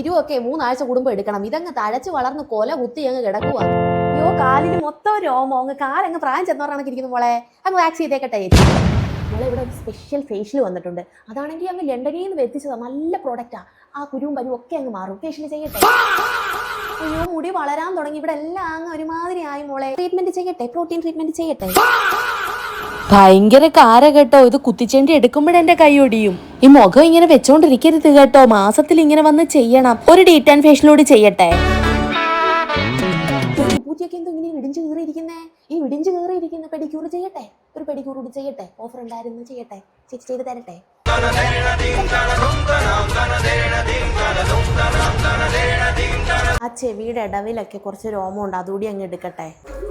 കുരുവൊക്കെ 3 ആഴ്ച കൂടുമ്പോൾ എടുക്കണം. ഇതങ്ങ് തഴച്ച് വളർന്ന് കൊല കുത്തി അങ്ങ് കിടക്കുക. അയ്യോ കാലിന് മൊത്തം രോമോ, അങ്ങ് കാലങ്ങ് പ്രായം ചെന്നവരാണൊക്കെ ഇരിക്കുന്നു മോളെ. അങ്ങ് വാക്സ് ചെയ്തേക്കട്ടെ. മോളെ ഇവിടെ ഒരു സ്പെഷ്യൽ ഫേഷ്യൽ വന്നിട്ടുണ്ട്. അതാണെങ്കിൽ അങ്ങ് ലണ്ടനിൽ നിന്ന് എത്തിച്ചതാണ്. നല്ല പ്രോഡക്റ്റാ. ആ കുരുവും പരുവും ഒക്കെ അങ്ങ് മാറും. ഫേഷ്യൽ ചെയ്യട്ടെ. അയ്യോ മുടി വളരാൻ തുടങ്ങി. ഇവിടെ എല്ലാം അങ്ങ് ഒരുമാതിരി ആയി മോളെ. ട്രീറ്റ്മെന്റ് ചെയ്യട്ടെ, പ്രോട്ടീൻ ട്രീറ്റ്മെന്റ് ചെയ്യട്ടെ. ഭയങ്കര കാര കേട്ടോ. ഇത് കുത്തിച്ചേണ്ടി എടുക്കുമ്പോഴെന്റെ കൈ ഒടിയും. ഈ മുഖം ഇങ്ങനെ വെച്ചോണ്ടിരിക്കരുത് കേട്ടോ. മാസത്തിൽ ഇങ്ങനെ വന്ന് ചെയ്യണം. ഒരു ഡീറ്റാൻ ഫേഷ്യലോട് ചെയ്യട്ടെ. പൂച്ചയൊക്കെ എന്തോ ഇങ്ങനെ ഇടിഞ്ചു കയറിയിരിക്കുന്നേ. ഈ ഇടിഞ്ചു കയറിയിരിക്കുന്ന പെഡിക്യൂർ ചെയ്യട്ടെ. ഒരു പെഡിക്യൂർ കൂടി ചെയ്യട്ടെ. ഓഫർ ഉണ്ടായിരുന്നു, ചെയ്യട്ടെ. ചേച്ചി ചെയ്ത് തരട്ടെ. ആ ചെവിയുടെ ഇടവിലൊക്കെ കുറച്ച് രോമം ഉണ്ട്, അതുകൂടി അങ്ങ് എടുക്കട്ടെ.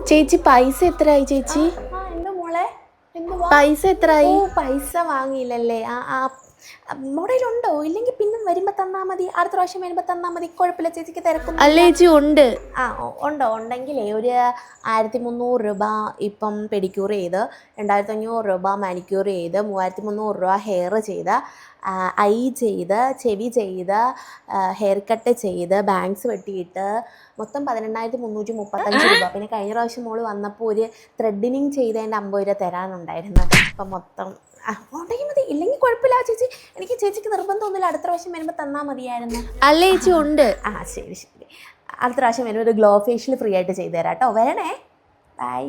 ചേച്ചി പൈസ എത്രയായി ചേച്ചി? എന്താ മോളെ, പൈസ എത്രയായി? പൈസ വാങ്ങിയില്ലല്ലേ? മോഡലുണ്ടോ? ഇല്ലെങ്കിൽ പിന്നെ വരുമ്പോ തന്നാ മതി. അടുത്ത പ്രാവശ്യം വരുമ്പോ തന്നാ മതി. കുഴപ്പമില്ല, ചേച്ചിക്ക് തിരക്കും. അല്ലേ ചേച്ചി ഉണ്ട്. ഉണ്ടോ? ഉണ്ടെങ്കിലേ ഒരു 1300 രൂപ ഇപ്പം പെഡിക്യൂർ ചെയ്ത്, 2500 രൂപ മാനിക്യൂർ ചെയ്ത്, 3300 രൂപ ഹെയർ ചെയ്ത്, ഐ ചെയ്ത്, ചെവി ചെയ്ത്, ഹെയർ കട്ട് ചെയ്ത്, ബാങ്ക്സ് വെട്ടിയിട്ട് മൊത്തം 18,335 രൂപ. പിന്നെ കഴിഞ്ഞ പ്രാവശ്യം മോള് വന്നപ്പോൾ ഒരു ത്രെഡിനിങ് ചെയ്തതിൻ്റെ 50 രൂപ തരാനുണ്ടായിരുന്നു. അപ്പം മൊത്തം ഉണ്ടെങ്കിൽ മതി, ഇല്ലെങ്കിൽ കുഴപ്പമില്ല ചേച്ചി. എനിക്ക് ചേച്ചിക്ക് നിർബന്ധമൊന്നുമില്ല. അടുത്ത പ്രാവശ്യം വരുമ്പോൾ തന്നാൽ മതിയായിരുന്നു. അല്ലേ ചേച്ചി ഉണ്ട്. ശരി. അടുത്ത പ്രാവശ്യം വരുമ്പോൾ ഒരു ഗ്ലോ ഫേഷ്യൽ ഫ്രീ ആയിട്ട് ചെയ്തു തരാം കേട്ടോ. വരണേ. ബൈ.